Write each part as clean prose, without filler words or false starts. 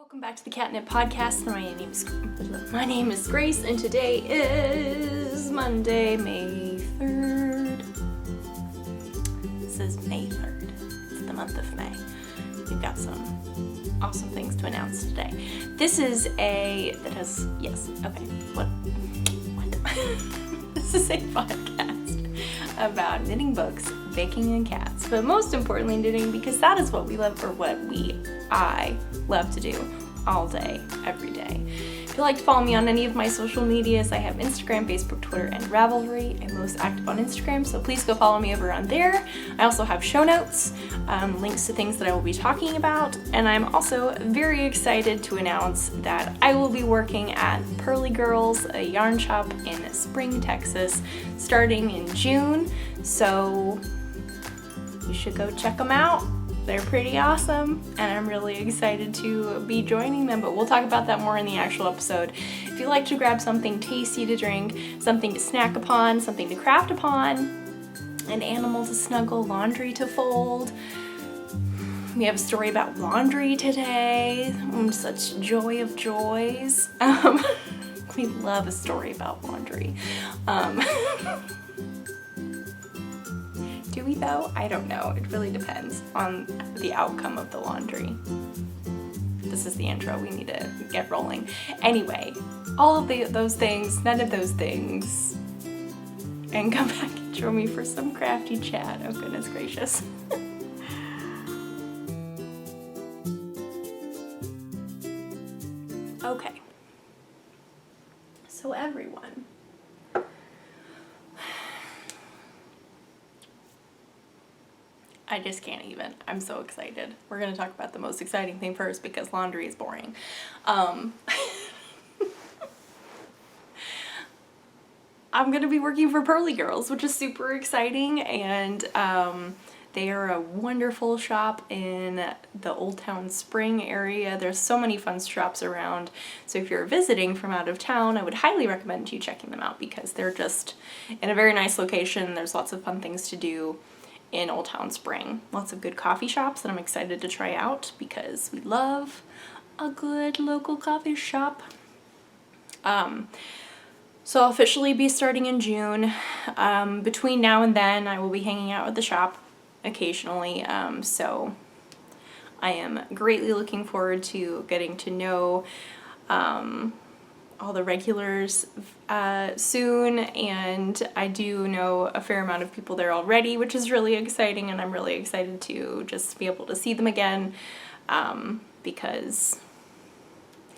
Welcome back to the Catnip Podcast. My name is Grace, and today is Monday, May 3rd. This is May 3rd. It's the month of May. We've got some awesome things to announce today. This is what? This is a podcast about knitting books, baking, and cats. But most importantly, knitting, because that is what we love, or I love to do all day, every day. If you'd like to follow me on any of my social medias, I have Instagram, Facebook, Twitter, and Ravelry. I'm most active on Instagram, so please go follow me over on there. I also have show notes, links to things that I will be talking about, and I'm also very excited to announce that I will be working at Pearly Girls, a yarn shop in Spring, Texas, starting in June, so you should go check them out. They're pretty awesome, and I'm really excited to be joining them, but we'll talk about that more in the actual episode. If you like to grab something tasty to drink, something to snack upon, something to craft upon, an animal to snuggle, laundry to fold, we have a story about laundry today. Such joy of joys. We love a story about laundry. Do we though? I don't know. It really depends on the outcome of the laundry. This is the intro. We need to get rolling. Anyway, all of those things, none of those things. And come back and join me for some crafty chat. Oh goodness gracious. Okay. So everyone, I just can't even. I'm so excited. We're going to talk about the most exciting thing first because laundry is boring. I'm going to be working for Pearly Girls, which is super exciting, and they are a wonderful shop in the Old Town Spring area. There's so many fun shops around, so if you're visiting from out of town, I would highly recommend you checking them out because they're just in a very nice location. There's lots of fun things to do in Old Town Spring. Lots of good coffee shops that I'm excited to try out because we love a good local coffee shop. So I'll officially be starting in June. Between now and then, I will be hanging out at the shop occasionally. So I am greatly looking forward to getting to know all the regulars soon, and I do know a fair amount of people there already, which is really exciting, and I'm really excited to just be able to see them again because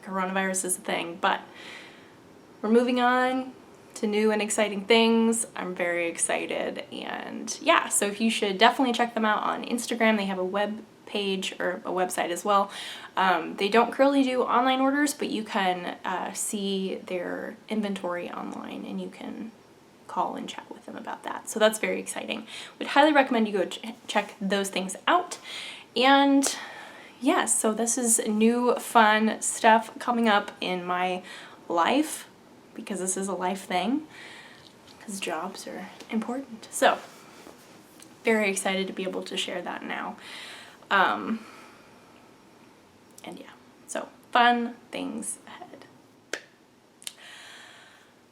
coronavirus is a thing. But we're moving on to new and exciting things. I'm very excited, and yeah, so if you should definitely check them out on Instagram. They have a web page or a website as well. They don't currently do online orders, but you can see their inventory online and you can call and chat with them about that. So that's very exciting. Would highly recommend you go check those things out. And yeah, so this is new fun stuff coming up in my life because this is a life thing because jobs are important. So very excited to be able to share that now. And yeah, so fun things ahead.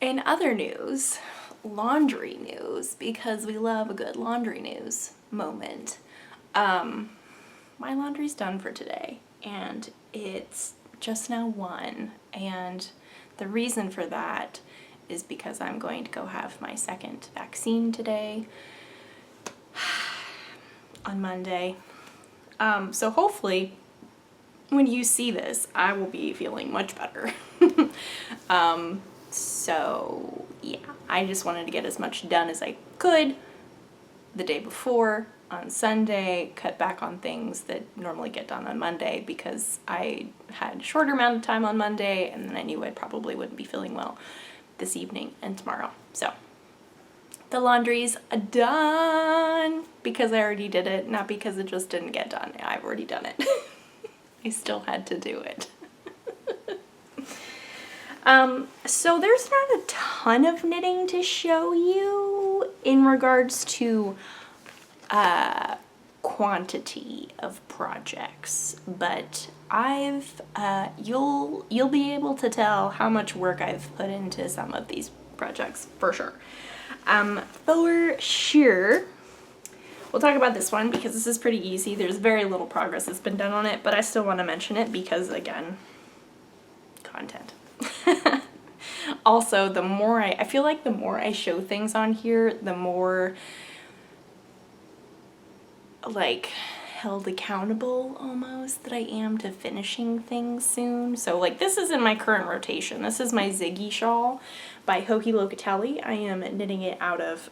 In other news, laundry news, because we love a good laundry news moment. My laundry's done for today, and it's just now 1, and the reason for that is because I'm going to go have my second vaccine today on Monday. So hopefully when you see this, I will be feeling much better. So yeah, I just wanted to get as much done as I could the day before on Sunday, cut back on things that normally get done on Monday because I had a shorter amount of time on Monday, and then I knew I probably wouldn't be feeling well this evening and tomorrow. So the laundry's done because I already did it, not because it just didn't get done. I've already done it. I still had to do it. So there's not a ton of knitting to show you in regards to quantity of projects, but you'll be able to tell how much work I've put into some of these projects for sure. For sure. We'll talk about this one because this is pretty easy. There's very little progress that's been done on it, but I still want to mention it because, again, content. Also, I feel like the more I show things on here, the more like held accountable almost that I am to finishing things soon. So like this is in my current rotation. This is my Ziggy shawl by Hohi Locatelli. I am knitting it out of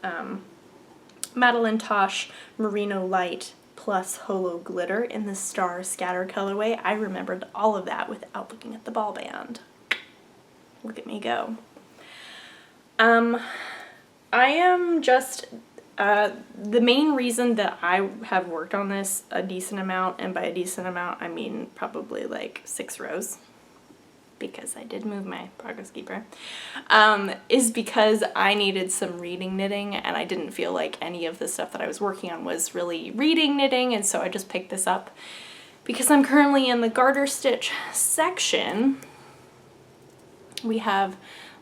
Madeline Tosh Merino Light plus Holo Glitter in the Star Scatter colorway. I remembered all of that without looking at the ball band. Look at me go. I am just, the main reason that I have worked on this a decent amount, and by a decent amount I mean probably like 6 rows, because I did move my progress keeper, is because I needed some reading knitting, and I didn't feel like any of the stuff that I was working on was really reading knitting, and so I just picked this up because I'm currently in the garter stitch section. We have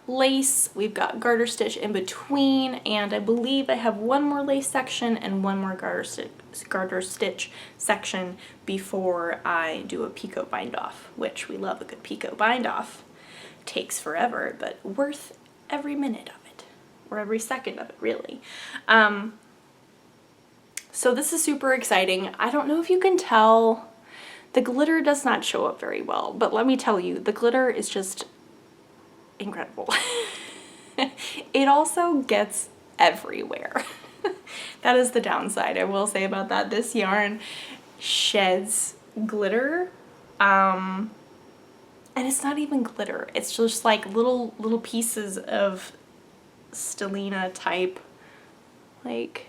lace, we've got garter stitch in between, and I believe I have one more lace section and one more garter stitch section before I do a picot bind off, which we love a good picot bind off. Takes forever, but worth every minute of it, or every second of it, really. So this is super exciting. I don't know if you can tell, the glitter does not show up very well, but let me tell you, the glitter is just incredible. It also gets everywhere. That is the downside, I will say about that. This yarn sheds glitter, and it's not even glitter. It's just like little pieces of stellina type, like,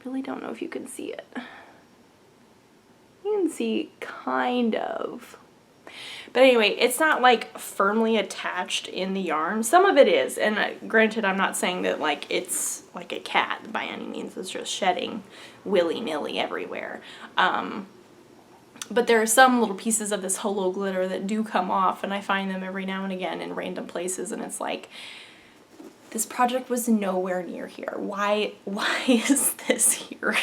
really don't know if you can see it. You can see kind of. But anyway, it's not like firmly attached in the yarn. Some of it is, and granted, I'm not saying that like it's like a cat by any means. It's just shedding willy-nilly everywhere. But there are some little pieces of this Holo glitter that do come off, and I find them every now and again in random places, and it's like, this project was nowhere near here. Why is this here?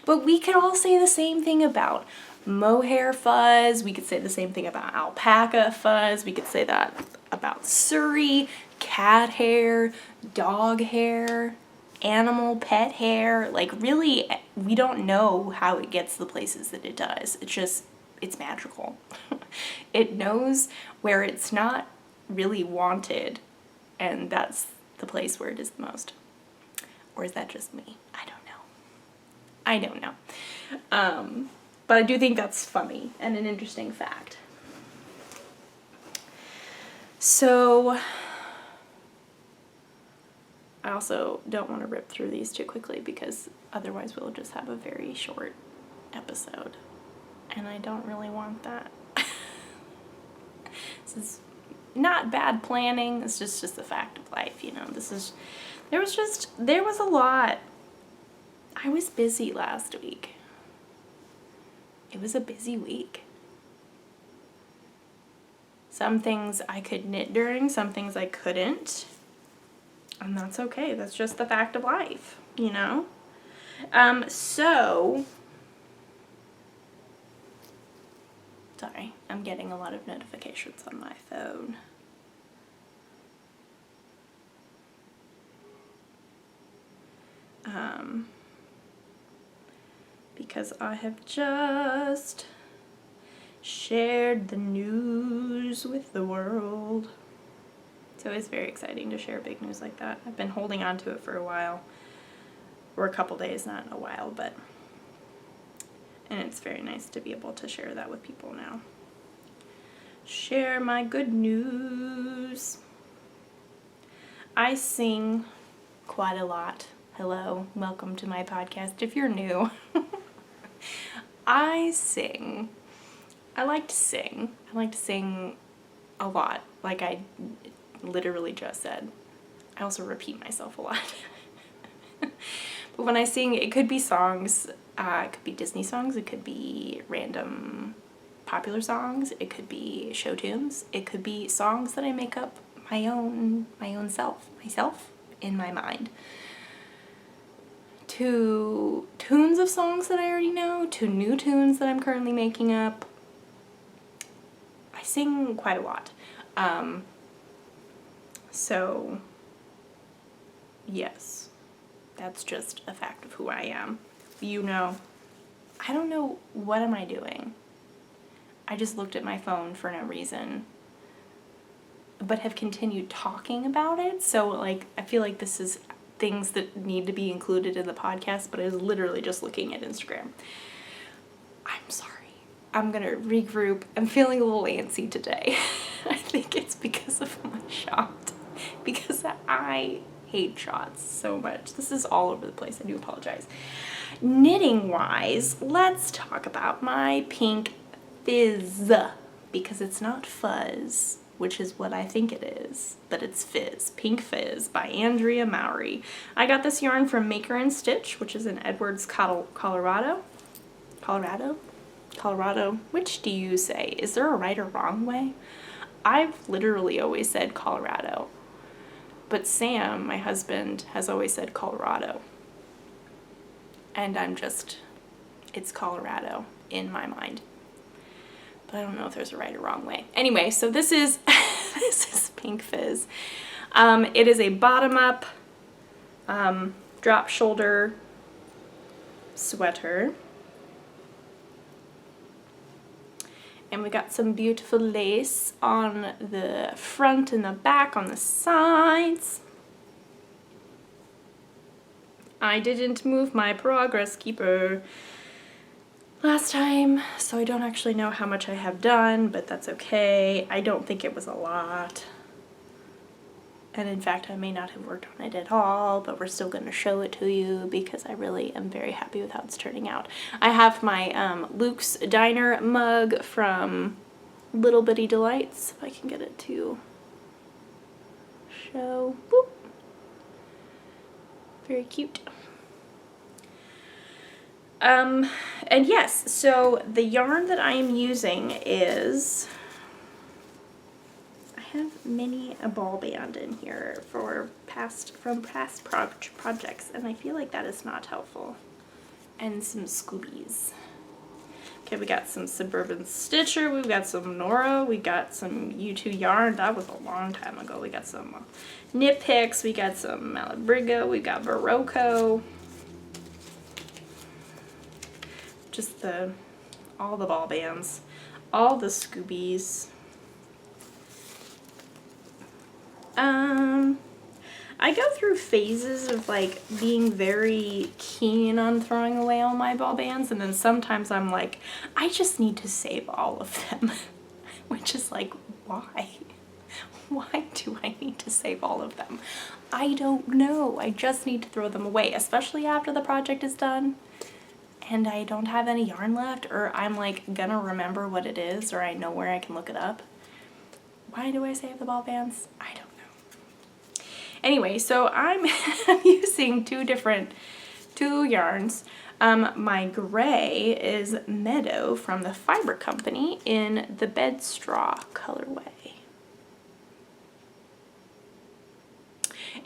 But we could all say the same thing about mohair fuzz. We could say the same thing about alpaca fuzz. We could say that about Surrey, cat hair, dog hair, animal pet hair. Like, really, we don't know how it gets the places that it does. It's magical. It knows where it's not really wanted, and that's the place where it is the most. Or is that just me? I don't know. But I do think that's funny and an interesting fact. So I also don't want to rip through these too quickly, because otherwise we'll just have a very short episode, and I don't really want that. This is not bad planning. It's just the fact of life, you know. There was a lot. I was busy last week. It was a busy week. Some things I could knit during, some things I couldn't. And that's okay. That's just the fact of life, you know? Sorry, I'm getting a lot of notifications on my phone. Because I have just shared the news with the world. It's always very exciting to share big news like that. I've been holding on to it for a while, or a couple days, not a while, and it's very nice to be able to share that with people now. Share my good news. I sing quite a lot. Hello, welcome to my podcast if you're new. I sing. I like to sing. I like to sing a lot, like I literally just said. I also repeat myself a lot. But when I sing, it could be songs, it could be Disney songs, it could be random popular songs, it could be show tunes, it could be songs that I make up myself in my mind. To tunes of songs that I already know, to new tunes that I'm currently making up. I sing quite a lot. So yes, that's just a fact of who I am. You know, I don't know, what am I doing? I just looked at my phone for no reason, but have continued talking about it. So like, I feel like this is things that need to be included in the podcast, but I was literally just looking at Instagram. I'm sorry. I'm gonna regroup. I'm feeling a little antsy today. I think it's because of my shot. Because I hate shots so much. This is all over the place. I do apologize. Knitting wise, let's talk about my pink Fizz. Because it's not fuzz, which is what I think it is, but it's Fizz. Pink Fizz by Andrea Mowry. I got this yarn from Maker and Stitch, which is in Edwards, Colorado. Colorado. Which do you say? Is there a right or wrong way? I've literally always said Colorado. But Sam, my husband, has always said Colorado. And it's Colorado in my mind. But I don't know if there's a right or wrong way. Anyway, so this is this is Pink Fizz. It is a bottom-up drop shoulder sweater. And we got some beautiful lace on the front and the back, on the sides. I didn't move my progress keeper last time, so I don't actually know how much I have done, but that's okay. I don't think it was a lot. And in fact, I may not have worked on it at all, but we're still going to show it to you because I really am very happy with how it's turning out. I have my Luke's Diner mug from Little Bitty Delights, if I can get it to show. Boop. Very cute. And yes, so the yarn that I am using is, I have many a ball band in here from past projects, and I feel like that is not helpful. And some Scoobies. Okay, we got some Suburban Stitcher, we've got some Nora, we got some U2 yarn, that was a long time ago. We got some Knit Picks, we got some Malabrigo, we got Barocco. Just all the ball bands, all the Scoobies. I go through phases of like being very keen on throwing away all my ball bands, and then sometimes I'm like, I just need to save all of them. Which is like, why? Why do I need to save all of them? I don't know. I just need to throw them away, especially after the project is done and I don't have any yarn left, or I'm like gonna remember what it is, or I know where I can look it up. Why do I save the ball bands? I don't know. Anyway, so I'm using two yarns. My gray is Meadow from the Fiber Company in the Bed Straw colorway.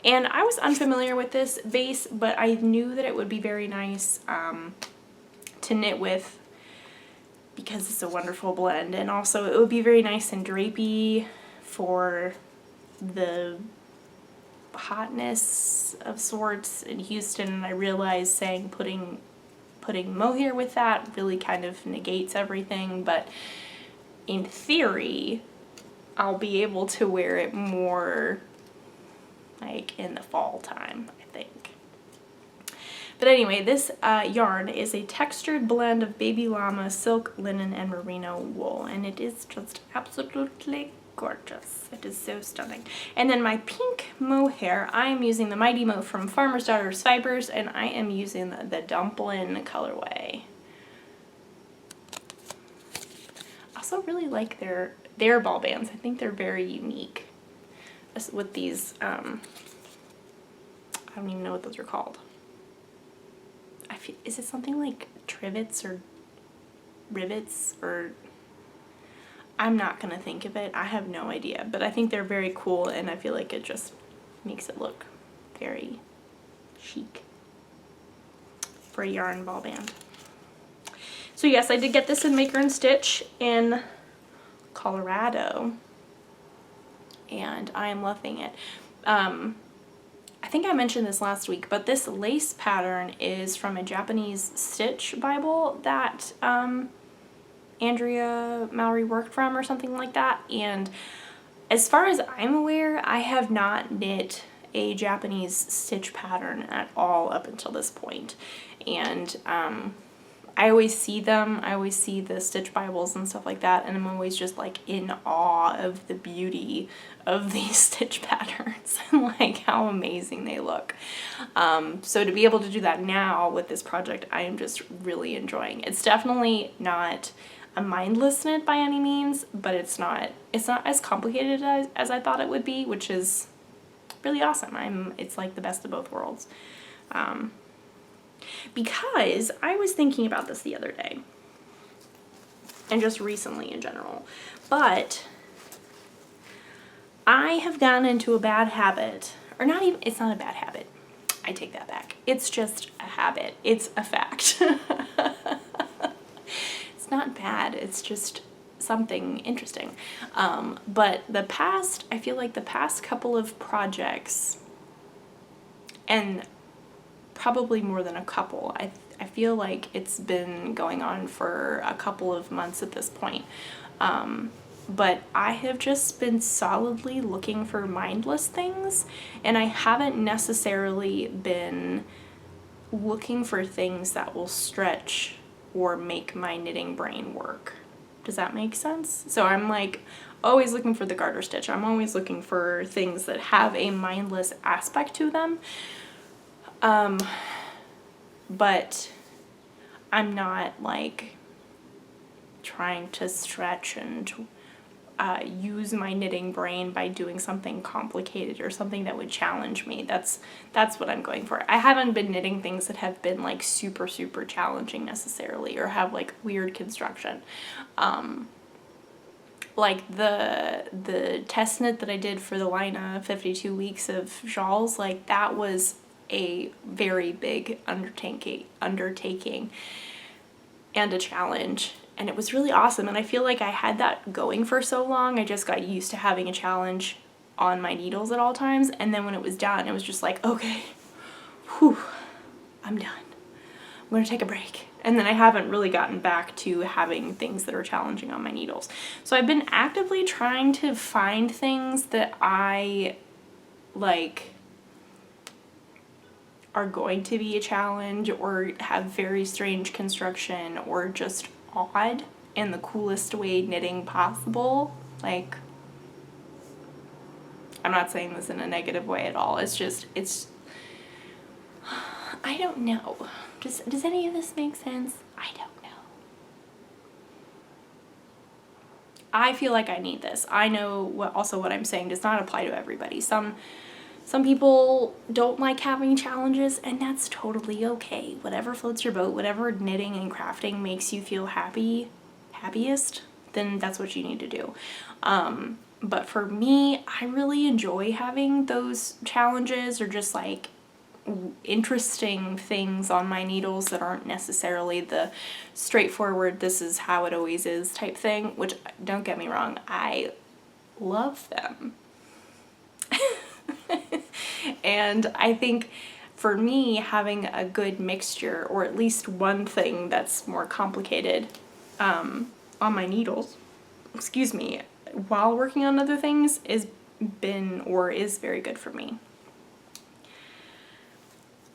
And I was unfamiliar with this base, but I knew that it would be very nice to knit with because it's a wonderful blend. And also it would be very nice and drapey for the hotness of sorts in Houston. And I realized putting mohair with that really kind of negates everything, but in theory I'll be able to wear it more like in the fall time, I think. But anyway, this yarn is a textured blend of baby llama, silk, linen, and merino wool, and it is just absolutely gorgeous. It is so stunning. And then my pink mohair, I am using the Mighty Mo from Farmer's Daughter's Fibers, and I am using the Dumplin' colorway. I also really like their ball bands. I think they're very unique with these, I don't even know what those are called. is it something like trivets or rivets, or I'm not gonna think of it. I have no idea, but I think they're very cool, and I feel like it just makes it look very chic for a yarn ball band. So yes, I did get this in Maker and Stitch in Colorado, and I am loving it. I think I mentioned this last week, but this lace pattern is from a Japanese stitch Bible that Andrea Mallory worked from, or something like that. And as far as I'm aware, I have not knit a Japanese stitch pattern at all up until this point. And I always see them, I always see the stitch Bibles and stuff like that, and I'm always just like in awe of the beauty of these stitch patterns and like how amazing they look. So to be able to do that now with this project, I am just really enjoying. It's definitely not a mindless knit by any means, but it's not as complicated as I thought it would be, which is really awesome. It's like the best of both worlds. Because I was thinking about this the other day, and just recently in general, but I have gotten into a bad habit, or not even, it's not a bad habit, I take that back, it's just a habit, it's a fact. It's not bad, it's just something interesting. But I feel like the past couple of projects, and probably more than a couple, I feel like it's been going on for a couple of months at this point, but I have just been solidly looking for mindless things, and I haven't necessarily been looking for things that will stretch or make my knitting brain work. Does that make sense? So I'm like always looking for the garter stitch. I'm always looking for things that have a mindless aspect to them. But I'm not like trying to stretch and use my knitting brain by doing something complicated or something that would challenge me. That's what I'm going for. I haven't been knitting things that have been like super challenging necessarily, or have like weird construction. Like the test knit that I did for the Lina 52 weeks of shawls, like that was a very big undertaking and a challenge, and it was really awesome. And I feel like I had that going for so long, I just got used to having a challenge on my needles at all times, and then when it was done, it was just like, okay, whew, I'm done, I'm gonna take a break. And then I haven't really gotten back to having things that are challenging on my needles. So I've been actively trying to find things that I like are going to be a challenge, or have very strange construction, or just odd in the coolest way knitting possible. Like, I'm not saying this in a negative way at all, it's I don't know. Does any of this make sense? I don't know. I feel like I need this. I know what I'm saying does not apply to everybody. Some people don't like having challenges, and that's totally okay. Whatever floats your boat, whatever knitting and crafting makes you feel happiest, then that's what you need to do. But for me, I really enjoy having those challenges, or just like interesting things on my needles that aren't necessarily the straightforward, this is how it always is type thing, which, don't get me wrong, I love them. And I think for me, having a good mixture, or at least one thing that's more complicated on my needles, excuse me, while working on other things is very good for me.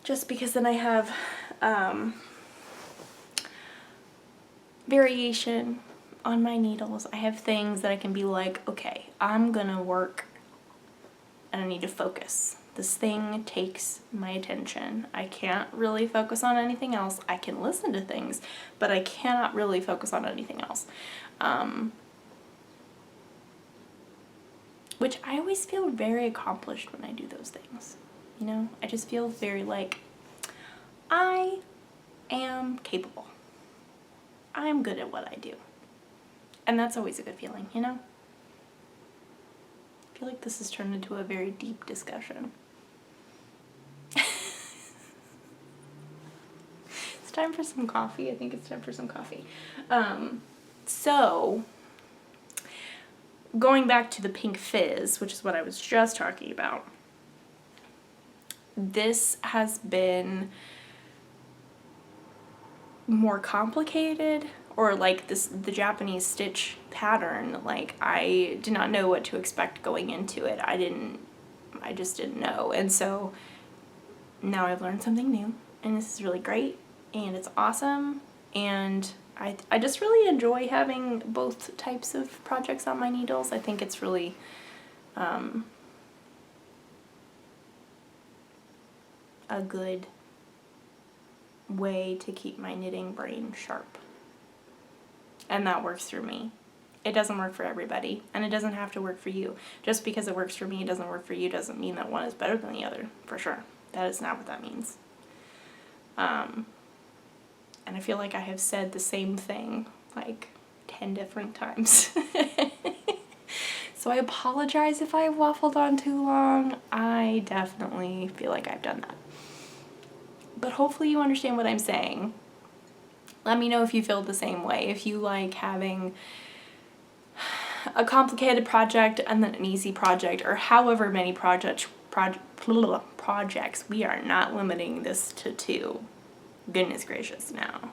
Just because then I have variation on my needles. I have things that I can be like, okay, I'm gonna work and I need to focus. This thing takes my attention. I can't really focus on anything else. I can listen to things, but I cannot really focus on anything else. Which I always feel very accomplished when I do those things. You know, I just feel very like, I am capable. I am good at what I do. And that's always a good feeling, you know? I feel like this has turned into a very deep discussion. It's time for some coffee. I think it's time for some coffee. So, going back to the pink fizz, which is what I was just talking about, this has been more complicated, or like the Japanese stitch pattern, like I did not know what to expect going into it. I just didn't know. And so now I've learned something new, and this is really great, and it's awesome, and I just really enjoy having both types of projects on my needles. I think it's really a good way to keep my knitting brain sharp. And that works for me. It doesn't work for everybody, and it doesn't have to work for you. Just because it works for me, it doesn't work for you, doesn't mean that one is better than the other, for sure. That is not what that means. And I feel like I have said the same thing like 10 different times. So I apologize if I waffled on too long. I definitely feel like I've done that. But hopefully you understand what I'm saying. Let me know if you feel the same way. If you like having a complicated project and then an easy project, or however many projects. We are not limiting this to 2. Goodness gracious, no.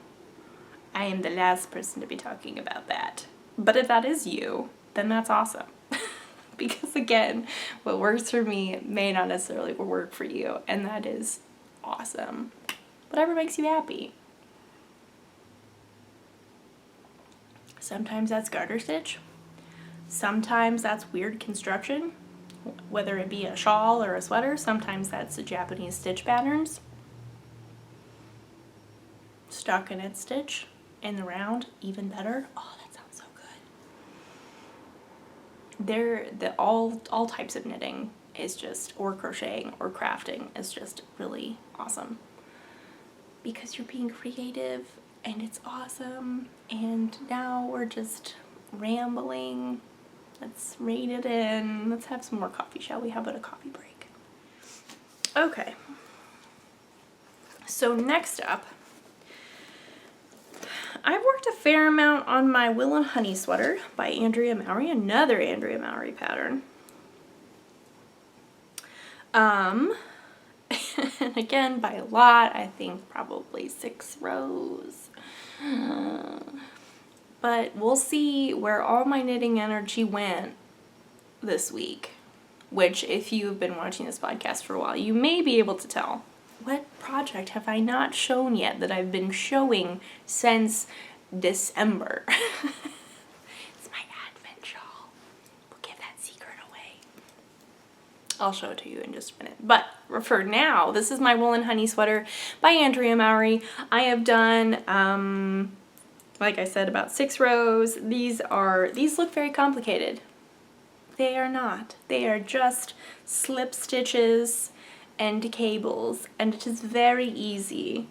I am the last person to be talking about that. But if that is you, then that's awesome. Because again, what works for me may not necessarily work for you, and that is awesome. Whatever makes you happy. Sometimes that's garter stitch. Sometimes that's weird construction, whether it be a shawl or a sweater. Sometimes that's the Japanese stitch patterns. Stockinette stitch in the round, even better. Oh, that sounds so good. All types of knitting is just, or crocheting or crafting is just really awesome. Because you're being creative, and it's awesome. And now we're just rambling. Let's rein it in. Let's have some more coffee, shall we? How about a coffee break? Okay. So next up, I've worked a fair amount on my Will and Honey sweater by Andrea Mowry, another Andrea Mowry pattern. And again, by a lot, I think probably 6 rows. But we'll see where all my knitting energy went this week, which if you've been watching this podcast for a while, you may be able to tell. What project have I not shown yet that I've been showing since December? It's my Advent shawl. We'll give that secret away. I'll show it to you in just a minute. But for now, this is my Wool and Honey sweater by Andrea Mowry. I have done, like I said, about 6 rows. These look very complicated. They are not. They are just slip stitches and cables, and it is very easy.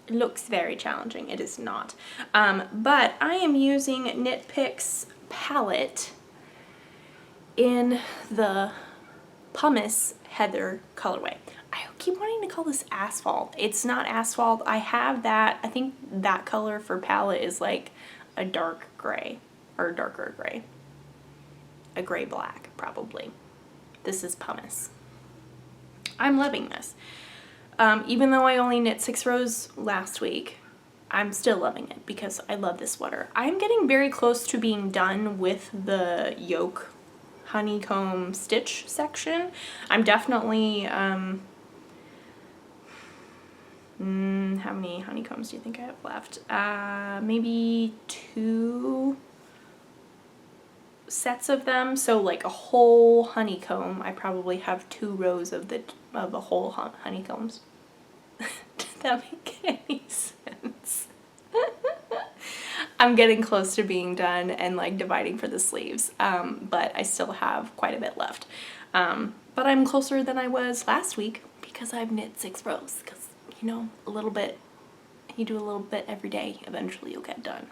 It looks very challenging. It is not. But I am using Knit Picks palette in the pumice heather colorway. I keep wanting to call this asphalt. It's not asphalt. I have that. I think that color for palette is like a dark gray or darker gray. A gray black, probably. This is pumice. I'm loving this. Even though I only knit 6 rows last week, I'm still loving it because I love this sweater. I'm getting very close to being done with the yoke honeycomb stitch section. I'm definitely, how many honeycombs do you think I have left? Maybe 2 sets of them, so like a whole honeycomb. I probably have 2 rows of a whole honeycombs. Does that make any sense? I'm getting close to being done and like dividing for the sleeves, but I still have quite a bit left. But I'm closer than I was last week because I've knit 6 rows, because you know, a little bit, you do a little bit every day, eventually you'll get done.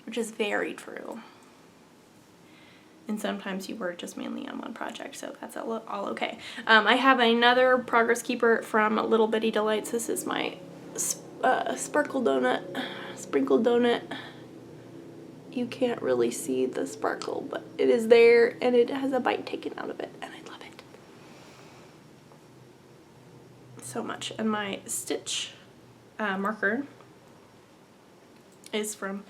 Which is very true. And sometimes you work just mainly on one project, so that's all okay. I have another progress keeper from Little Bitty Delights. This is my sprinkled donut. You can't really see the sparkle, but it is there, and it has a bite taken out of it, and I love it so much. And my stitch marker is from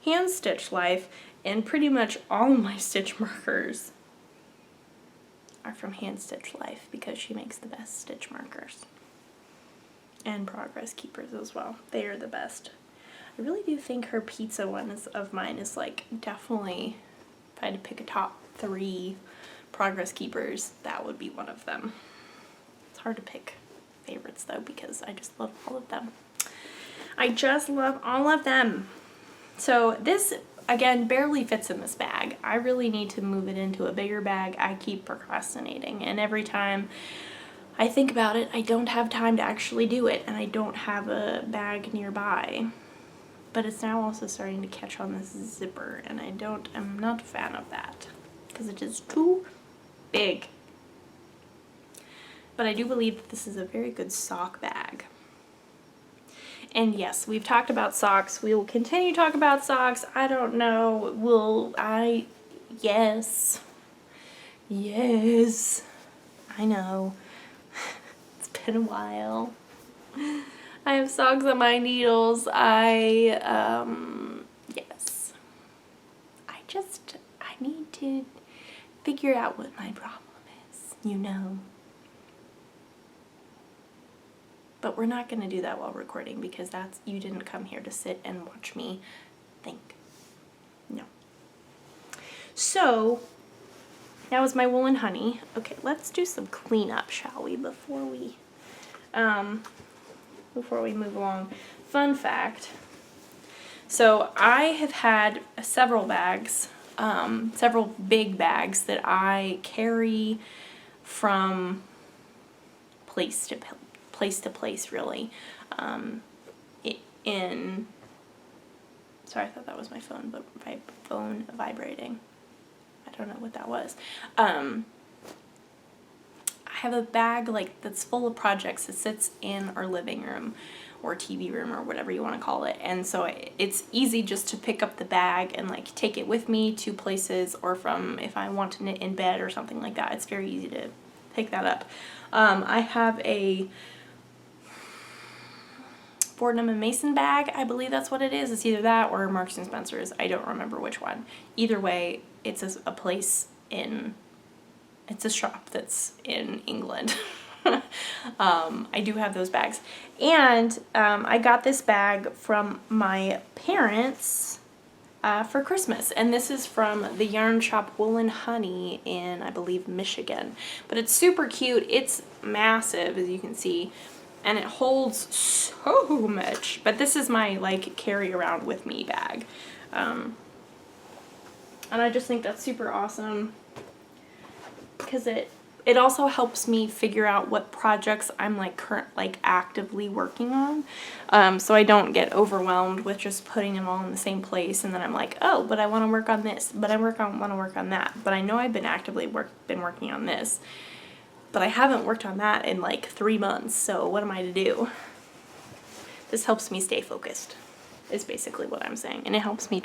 Hand Stitch Life, and pretty much all of my stitch markers are from Hand Stitch Life because she makes the best stitch markers. And progress keepers as well. They are the best. I really do think her pizza one of mine is like definitely, if I had to pick a top 3 progress keepers, that would be one of them. It's hard to pick favorites though because I just love all of them. I just love all of them. So this, again, barely fits in this bag. I really need to move it into a bigger bag. I keep procrastinating, and every time I think about it, I don't have time to actually do it, and I don't have a bag nearby. But it's now also starting to catch on this zipper, and I'm not a fan of that because it is too big. But I do believe that this is a very good sock bag. And yes, we've talked about socks. We will continue to talk about socks. I don't know. Yes. Yes. I know. It's been a while. I have socks on my needles. Yes. I need to figure out what my problem is, you know. But we're not going to do that while recording because you didn't come here to sit and watch me think. No. So, that was my wool and honey. Okay, let's do some cleanup, shall we, before we move along. Fun fact. So, I have had several bags, several big bags that I carry from place to place, really. Sorry, I thought that was my phone, but phone vibrating. I don't know what that was. I have a bag that's full of projects that sits in our living room or TV room or whatever you want to call it, and so it's easy just to pick up the bag and take it with me to places, or from if I want to knit in bed or something like that. It's very easy to pick that up. I have a Fortnum & Mason bag, I believe that's what it is. It's either that or Marks & Spencer's. I don't remember which one. Either way, it's it's a shop that's in England. I do have those bags. And I got this bag from my parents for Christmas. And this is from the yarn shop Wool and Honey in, I believe, Michigan. But it's super cute. It's massive, as you can see. And it holds so much. But this is my carry around with me bag. And I just think that's super awesome. Because it also helps me figure out what projects I'm actively working on. So I don't get overwhelmed with just putting them all in the same place, and then I'm like, oh, but I want to work on this, but I want to work on that. But I know I've been actively working on this. But I haven't worked on that in 3 months, so what am I to do? This helps me stay focused, is basically what I'm saying. And it helps me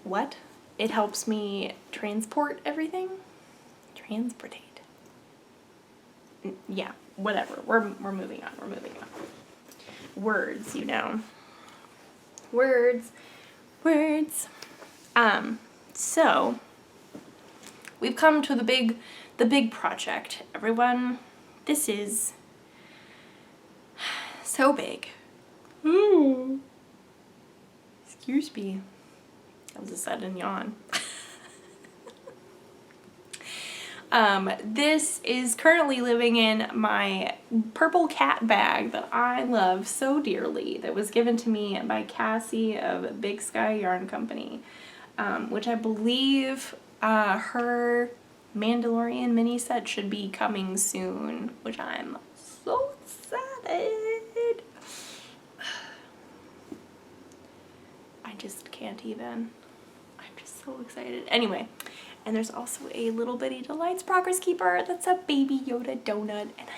what? It helps me transport everything? Transportate. Yeah, whatever. We're moving on. Words, you know. Words. So, we've come to the big project, everyone. This is so big. Ooh. Excuse me. That was a sudden yawn. This is currently living in my purple cat bag that I love so dearly, that was given to me by Cassie of Big Sky Yarn Company, which I believe her Mandalorian mini set should be coming soon, which I'm so excited. I just can't even. I'm just so excited. Anyway, and there's also a Little Bitty Delights Progress Keeper. That's a Baby Yoda donut, and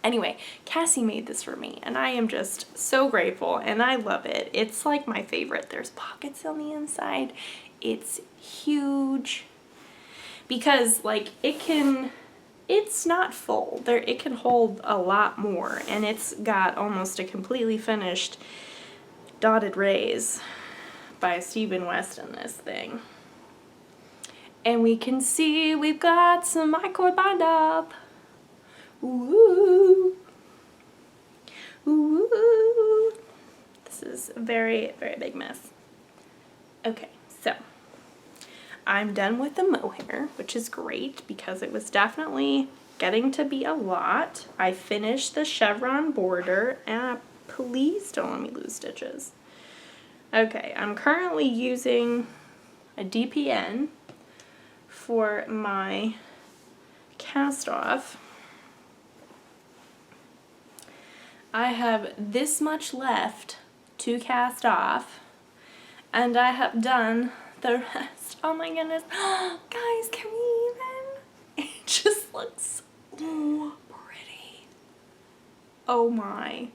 anyway, Cassie made this for me, and I am just so grateful, and I love it. It's like my favorite. There's pockets on the inside. It's huge because like it's not full. It can hold a lot more, and it's got almost a completely finished dotted rays by Stephen West in this thing. And we can see we've got some micord bind up. Ooh. Ooh. This is a very, very big mess. Okay, so I'm done with the mohair, which is great because it was definitely getting to be a lot. I finished the chevron border, and please don't let me lose stitches. Okay, I'm currently using a DPN for my cast off. I have this much left to cast off, and I have done the rest. Oh my goodness. Guys, can we even? It just looks so pretty. Oh my.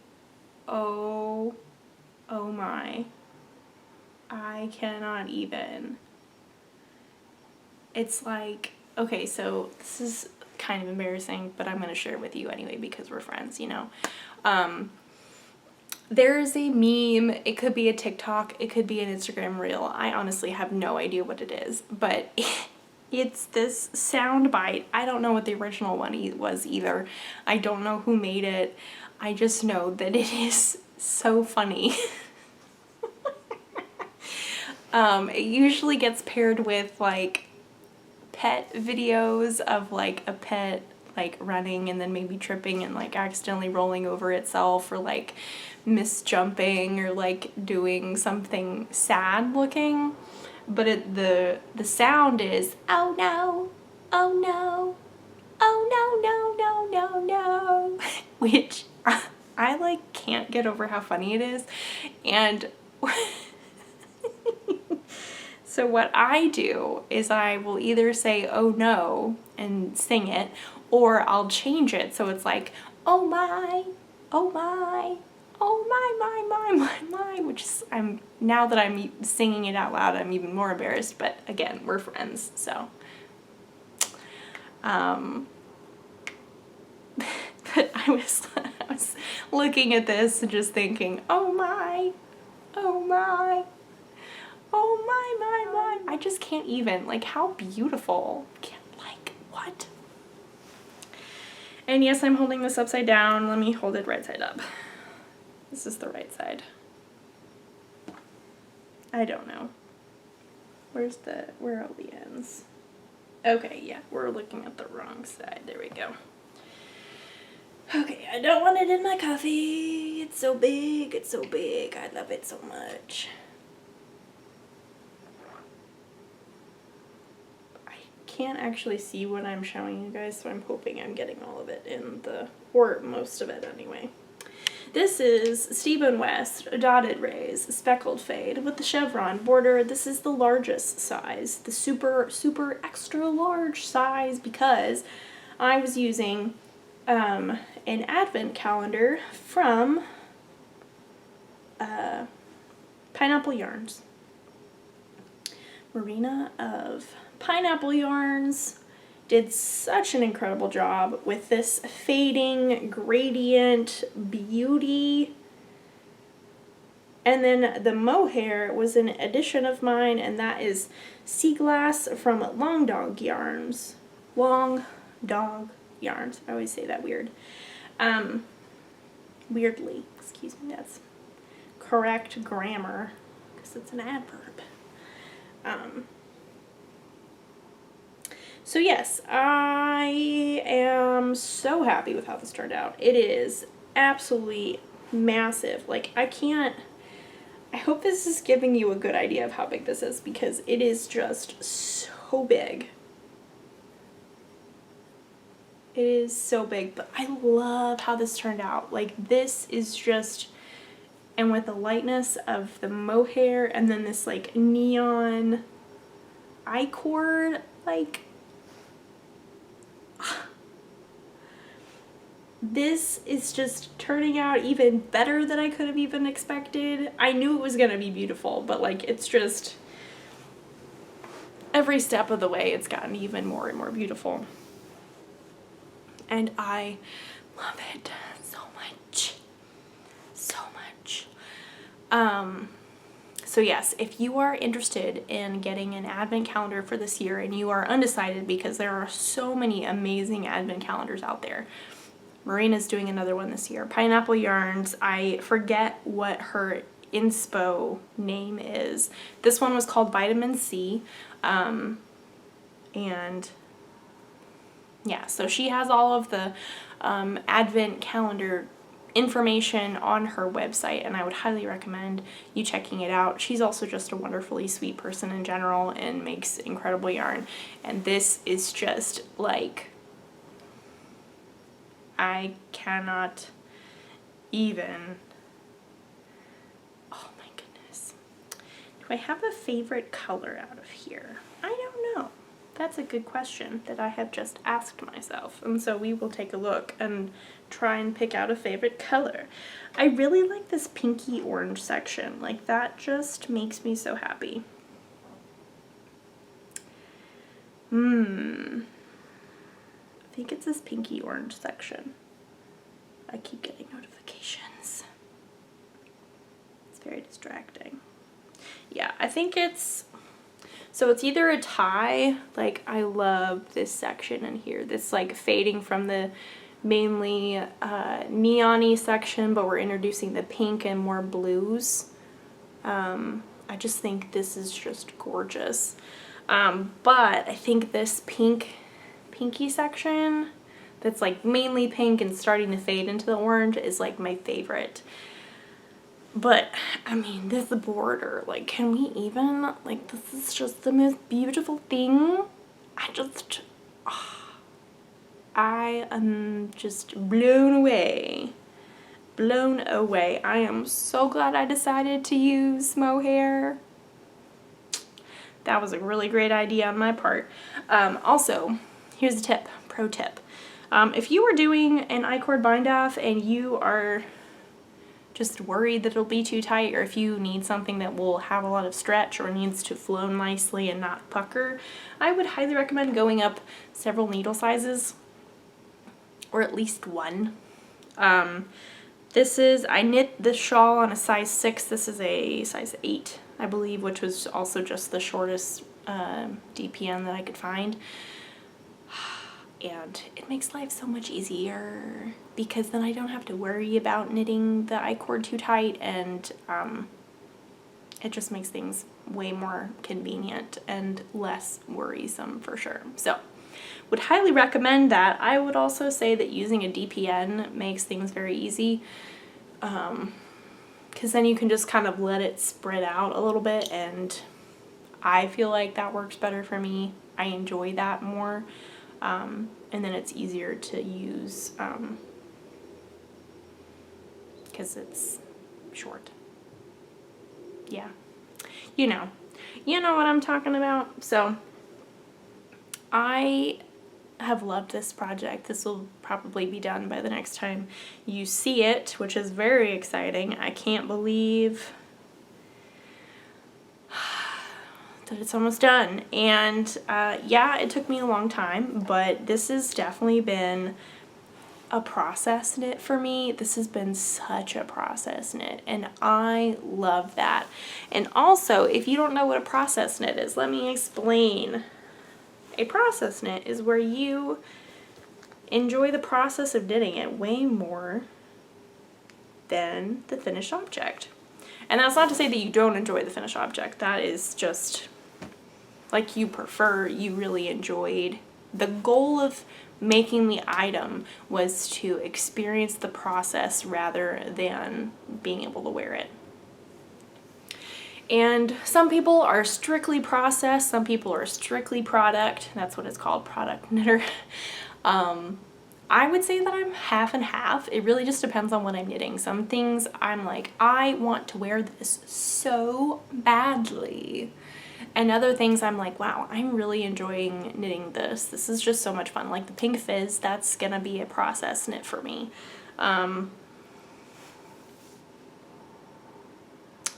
Oh my. I cannot even. It's like, okay, so this is kind of embarrassing, but I'm going to share it with you anyway because we're friends, you know. There's a meme, it could be a TikTok, it could be an Instagram reel. I honestly have no idea what it is, but it's this sound bite. I don't know what the original one was either. I don't know who made it. I just know that it is so funny. It usually gets paired with like pet videos of like a pet like running and then maybe tripping and like accidentally rolling over itself, or like misjumping, or like doing something sad looking. But the sound is oh no, oh no, oh no, no, no, no, no, which I like can't get over how funny it is. And so what I do is I will either say oh no and sing it, or I'll change it so it's like oh my, oh my, oh my, which is, now that I'm singing it out loud, I'm even more embarrassed, but again, we're friends, so. But I was looking at this and just thinking, oh my, oh my, oh my, I just can't even, like, how beautiful, like, what? And yes, I'm holding this upside down. Let me hold it right side up. This is the right side. I don't know. Where are the ends? Okay, yeah, we're looking at the wrong side. There we go. Okay, I don't want it in my coffee. It's so big, it's so big. I love it so much. Can't actually see what I'm showing you guys, so I'm hoping I'm getting all of it in or most of it anyway. This is Stephen West Dotted Rays Speckled Fade with the chevron border. This is the largest size, the super, super extra large size, because I was using an advent calendar from Pineapple Yarns. Marina of Pineapple Yarns did such an incredible job with this fading gradient beauty. And then the mohair was an addition of mine, and that is Sea Glass from Long Dog Yarns. Long Dog Yarns. I always say that weird. Weirdly. Excuse me, that's correct grammar because it's an adverb. So yes, I am so happy with how this turned out. It is absolutely massive. Like, I hope this is giving you a good idea of how big this is, because it is just so big. It is so big, but I love how this turned out. Like, this is just, and with the lightness of the mohair and then this like neon I-cord, like, this is just turning out even better than I could have even expected. I knew it was gonna be beautiful, but like, it's just, every step of the way it's gotten even more and more beautiful. And I love it so much. So much. So yes, if you are interested in getting an advent calendar for this year and you are undecided, because there are so many amazing advent calendars out there. Marina's doing another one this year. Pineapple Yarns, I forget what her inspo name is. This one was called Vitamin C. And yeah, so she has all of the advent calendar information on her website, and I would highly recommend you checking it out. She's also just a wonderfully sweet person in general and makes incredible yarn. And this is just like, I cannot even, oh my goodness. Do I have a favorite color out of here? I don't know. That's a good question that I have just asked myself. And so we will take a look and try and pick out a favorite color. I really like this pinky orange section. Like, that just makes me so happy. I think it's this pinky orange section. I keep getting notifications. It's very distracting. Yeah, I think it's, so it's either a tie, like I love this section in here, this like fading from the mainly neon-y section, but we're introducing the pink and more blues. I just think this is just gorgeous. But I think this pinky section that's like mainly pink and starting to fade into the orange is like my favorite. But I mean, this border, like, can we even, like, this is just the most beautiful thing. I am just blown away. Blown away. I am so glad I decided to use mohair. That was a really great idea on my part. Also, here's a tip, pro tip. If you are doing an I-cord bind off and you are just worried that it'll be too tight, or if you need something that will have a lot of stretch or needs to flow nicely and not pucker, I would highly recommend going up several needle sizes, or at least one. This is, I knit this shawl on a size 6, this is a size 8, I believe, which was also just the shortest DPN that I could find. And it makes life so much easier because then I don't have to worry about knitting the I-cord too tight, and it just makes things way more convenient and less worrisome for sure. So would highly recommend that. I would also say that using a DPN makes things very easy, because then you can just kind of let it spread out a little bit, and I feel like that works better for me. I enjoy that more. And then it's easier to use because it's short. Yeah, you know what I'm talking about. So I have loved this project. This will probably be done by the next time you see it, which is very exciting. I can't believe that it's almost done. And yeah, it took me a long time, but this has definitely been a process knit for me. This has been such a process knit, and I love that. And also, if you don't know what a process knit is, let me explain. A process knit is where you enjoy the process of knitting it way more than the finished object. And that's not to say that you don't enjoy the finished object. That is just like you prefer, you really enjoyed. The goal of making the item was to experience the process rather than being able to wear it. And some people are strictly process, some people are strictly product. That's what it's called, product knitter. I would say that I'm half and half. It really just depends on what I'm knitting. Some things I'm like, I want to wear this so badly. And other things I'm like, wow, I'm really enjoying knitting this. This is just so much fun. Like the pink fizz, that's gonna be a process knit for me.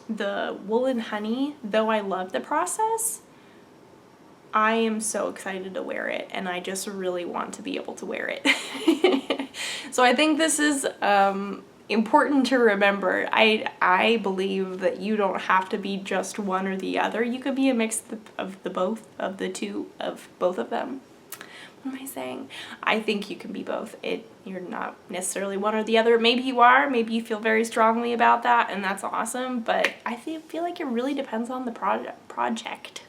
The woolen honey, though I love the process, I am so excited to wear it, and I just really want to be able to wear it. So I think this is important to remember. I believe that you don't have to be just one or the other. You could be a mix of both of both of them. What am I saying? I think you can be both. You're not necessarily one or the other. Maybe you are. Maybe you feel very strongly about that, and that's awesome. But I feel like it really depends on the project.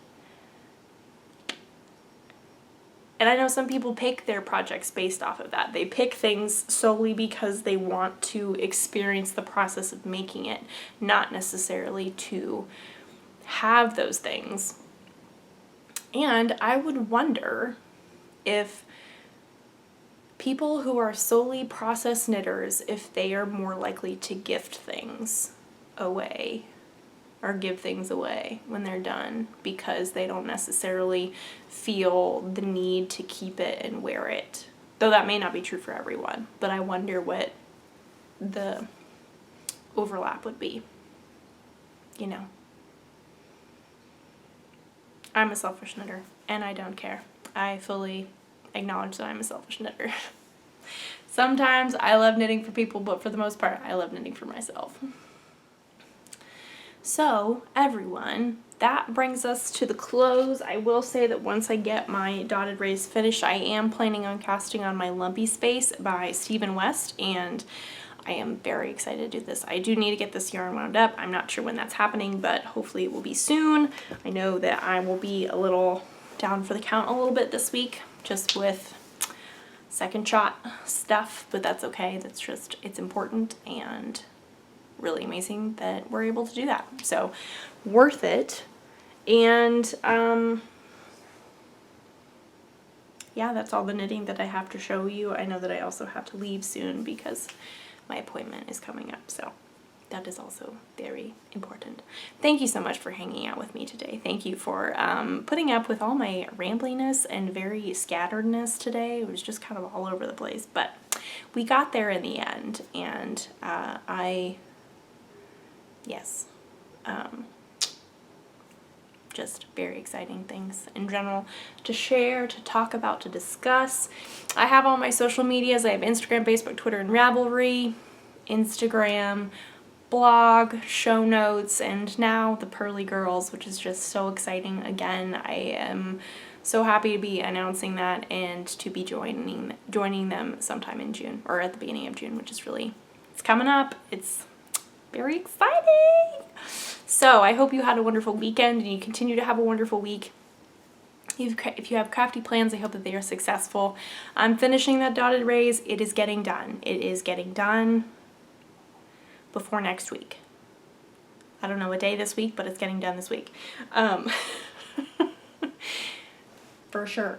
And I know some people pick their projects based off of that. They pick things solely because they want to experience the process of making it, not necessarily to have those things. And I would wonder if people who are solely process knitters, if they are more likely to gift things away or give things away when they're done, because they don't necessarily feel the need to keep it and wear it. Though that may not be true for everyone, but I wonder what the overlap would be. You know, I'm a selfish knitter, and I don't care. I fully acknowledge that I'm a selfish knitter. Sometimes I love knitting for people, but for the most part, I love knitting for myself. So, everyone, that brings us to the close. I will say that once I get my dotted rays finished, I am planning on casting on my Lumpy Space by Stephen West, and I am very excited to do this. I do need to get this yarn wound up. I'm not sure when that's happening, but hopefully it will be soon. I know that I will be a little down for the count a little bit this week, just with second shot stuff, but that's okay. That's just, it's important and really amazing that we're able to do that. So worth it. And yeah, that's all the knitting that I have to show you. I know that I also have to leave soon because my appointment is coming up, so that is also very important. Thank you so much for hanging out with me today. Thank you for putting up with all my rambliness and very scatteredness today. It was just kind of all over the place, but we got there in the end, and yes, just very exciting things in general to share, to talk about, to discuss. I have all my social medias. I have Instagram, Facebook, Twitter, and Ravelry, Instagram, blog, show notes, and now the Pearly Girls, which is just so exciting. Again, I am so happy to be announcing that and to be joining them sometime in June, or at the beginning of June, which is really, it's coming up. It's very exciting. So I hope you had a wonderful weekend and you continue to have a wonderful week. If you have crafty plans, I hope that they are successful. I'm finishing that dotted rays. It is getting done. It is getting done before next week. I don't know what day this week, but it's getting done this week. For sure.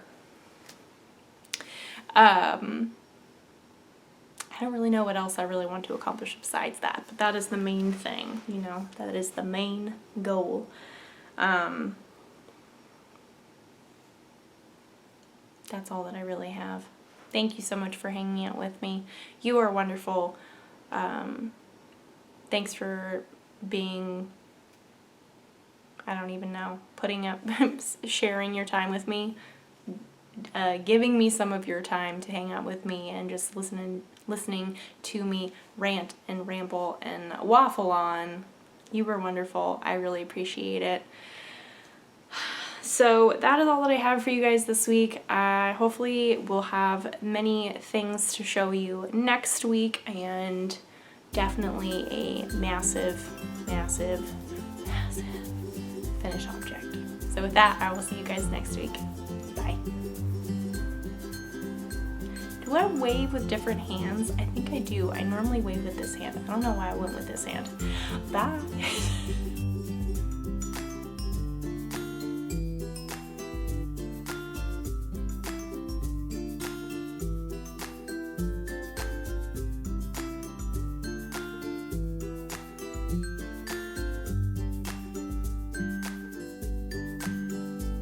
I don't really know what else I really want to accomplish besides that, but that is the main thing, you know, that is the main goal. That's all that I really have. Thank you so much for hanging out with me. You are wonderful. Thanks for being, I don't even know, putting up, sharing your time with me, giving me some of your time to hang out with me and just listening to me rant and ramble and waffle on. You were wonderful. I really appreciate it. So that is all that I have for you guys this week. Hopefully we'll have many things to show you next week, and definitely a massive, massive, massive finished object. So with that, I will see you guys next week. Bye. Do I wave with different hands? I think I do. I normally wave with this hand. I don't know why I went with this hand. Bye.